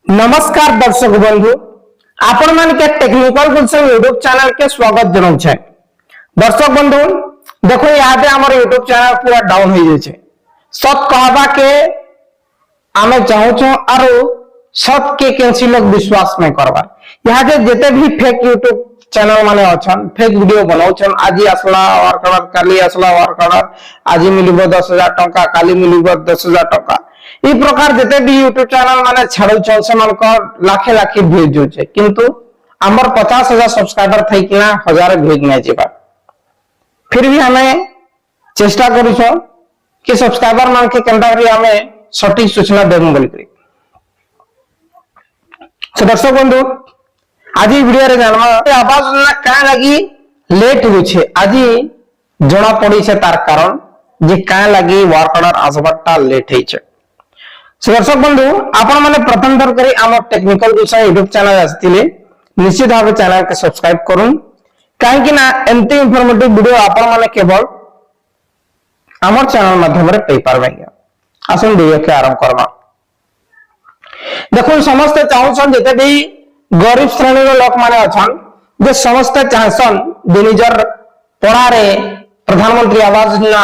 नमस्कार दर्शक बंधु आपण मान के टेक्निकल गुलशन यूट्यूब चैनल के स्वागत जनाउ छै। दर्शक बंधु देखो यहाँ हमर यूट्यूब चैनल पूरा डाउन हो जाय छै। सत कहबा के आमे चाहू छो आरो सत के केंसी लोग विश्वास नहीं करबा। यहाँ जे जेते भी फेक यूट्यूब चैनल माने अछन फेक वीडियो बनाउ छन आज असला और कलर काली असला और कलर आज मिलिबो 10,000 टका काली मिलिबो 10,000 टका ई प्रकार जेते भी यूट्यूब चैनल माने छाडू छन समान को लाखे लाखे व्यूज जो छे किंतु हमर 50,000 सब्सक्राइबर थई किना हजार व्यूज नै जेबा। फिर भी हमें चेष्टा करू छो कि सब्सक्राइबर मान के केंटा करी हमें सटीक सूचना देबो बोली करी। तो दर्शक बंधु आज वीडियो रे जानवा आवाज ना का लगी लेट हो छे आज जणा पड़ी छे तार कारण जे का लगी वर्क ऑर्डर आसबाटा लेट है छे। दर्शक बंधु आपण माने प्रथम थर करी आम टेक्निकल गुलशन यूट्यूब चैनल आस्तिले निश्चित भाव चैनल के सब्सक्राइब करूं काहे कि ना एंती इंफॉर्मेटिव वीडियो आपण माने केवल हमर चैनल माध्यम रे पेपर पारबे। आसन वीडियो के आरंभ करबा। देखो समस्त चाहछन जेते भी गरीब श्रेणी रो लोक माने अछन जे समस्त चाहछन निजर पढ़ा रे प्रधानमंत्री आवास योजना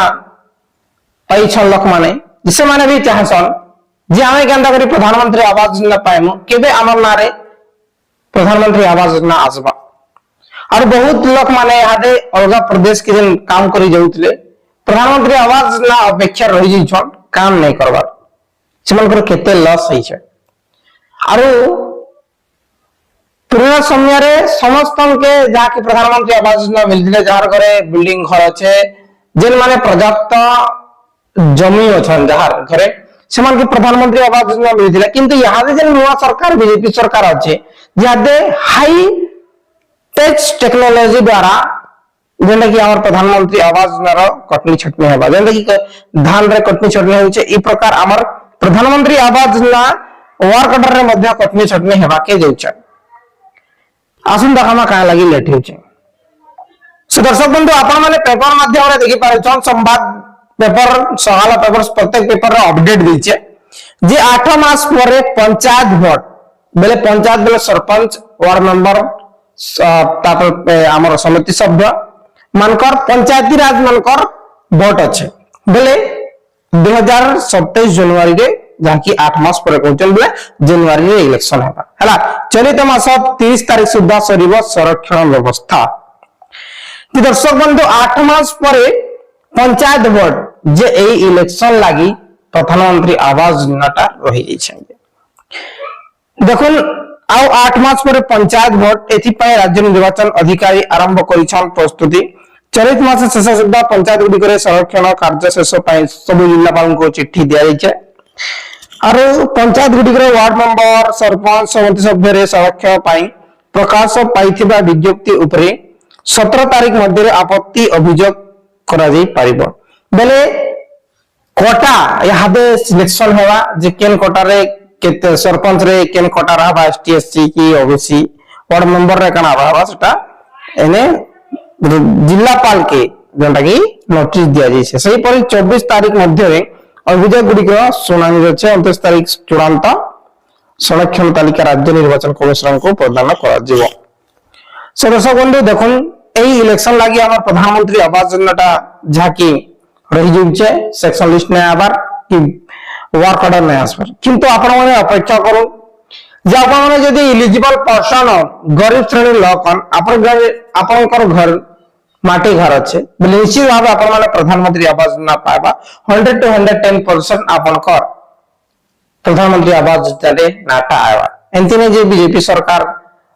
पाई छन लोक माने जिसे माने भी चाहछन जे आमे केंदा करी प्रधानमंत्री आवास योजना पाएमु केबे हमर नारे प्रधानमंत्री आवास योजना आसबा। और बहुत लोक माने हादे अलगा प्रदेश के जन काम करी जाउतले प्रधानमंत्री आवास योजना अपेक्षा रही जी छन काम नहीं करबार सेमनकर केते लॉस होई छै। आरो पुराना समय रे समस्त के जहा कि प्रधानमंत्री आवास योजना मिलथिले जार घरे बिल्डिंग घर अछि जेन माने पर्याप्त जमी अछन जार घरे सेमान के प्रधानमंत्री आवास योजना मिलथिले किंतु यहाँ जे नवा सरकार बीजेपी सरकार अछि जादे हाई टेक टेक्नोलॉजी द्वारा जेंदा कि हमर प्रधानमंत्री आवास योजना रो कटनी छटनी हेबा जेंदा कि धान रे कटनी छटनी होय छै ई प्रकार हमर प्रधानमंत्री आवास योजना वर्क ऑर्डर रे मध्य कटनी छटनी हेबा के जाउ छै। आसुन देखमा का लागि लेट हो छै। सो दर्शक बंधु आपण माने पेपर माध्यम रे देखि पारे छन संवाद पेपर सहाला पेपर प्रत्येक पेपर रे अपडेट दै छै जे 8 मास परे पंचायत वोट बेले पंचायत बेले सरपंच वार्ड मेंबर तापर हमर समिति सभ्य मानकर पंचायती राज मानकर वोट अछि बेले 2027 जनवरी रे जाकी 8 मास परे कहचन बेले जनवरी रे इलेक्शन हेबा हला चलित मास 30 तारिख सुद्धा सरीब संरक्षण व्यवस्था। दर्शक बंधु 8 मास परे पंचायत वोट जे ए इलेक्शन लागि प्रधानमंत्री आवास योजनाटा रहि जाय छै। देखुन आउ 8 मास परे पंचायत वोट एथि पय राज्य निर्वाचन अधिकारी आरंभ करिछन प्रस्तुति चलित मास शेष सुद्धा पंचायत गुडी करे संरक्षण कार्य शेष पय सब जिल्लापाल को चिट्ठी दिया जाय छै और पंचायत गुडी करे वार्ड मेंबर सरपंच समिति सभ्य रे संरक्षण पय प्रकाश पाइथिबा विज्ञप्ति उपरे 17 तारिख मध्य आपत्ति अभियोग करा जाई परिबो बेले कोटा यहादे सिलेक्शन हेवा जे केन कोटा रे केते सरपंच रे केन कोटा रहबा एसटी एससी की ओबीसी वार्ड मेंबर रे कना रहबा सेटा एने जिल्लापाल के जेंटा की नोटिस दिया जाय छै। सही पर 24 तारिख मध्य रे अभियोग गुडी को सुनानी रछे 29 तारिख चूड़ांत संरक्षण तालिका राज्य निर्वाचन कमिशन को प्रदान करा जिवो। दर्शक बंधु देखुन एही इलेक्शन लागि हमर प्रधानमंत्री आवास योजनाटा झाकी रही जुचे सेक्शन लिस्ट ने आबार कि वर्क ऑर्डर ने आसबार किंतु आपण माने अपेक्षा करू जे आपण माने यदि एलिजिबल पर्सन गरीब श्रेणी लोकन आपनकर घर माटी घर अच्छे बोले निश्चित भाव आपण माने प्रधानमंत्री आवास योजना पाबा 100 to 110% आपनकर प्रधानमंत्री आवास योजना रे नाटा आवा एंती ने जे बीजेपी सरकार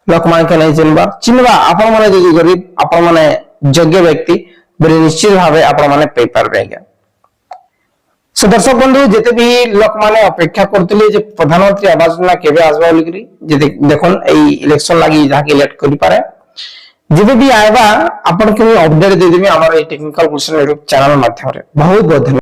लोक मान के नहीं चिन्हबा आपण माने जे गरीब आपण माने योग्य व्यक्ति बोले निश्चित भाव आपण माने पेपर बेगा। सो दर्शक बंधु जेते भी लोक माने अपेक्षा करतले जे प्रधानमंत्री आवास योजना केबे आसबा लिकरी जे देखोन एई इलेक्शन लागि जाके लेट करि पारे जेबे भी आएबा आपण के अपडेट दे देबे हमर टेक्निकल गुलशन यूट्यूब चैनल माध्यम रे। बहुत बहुत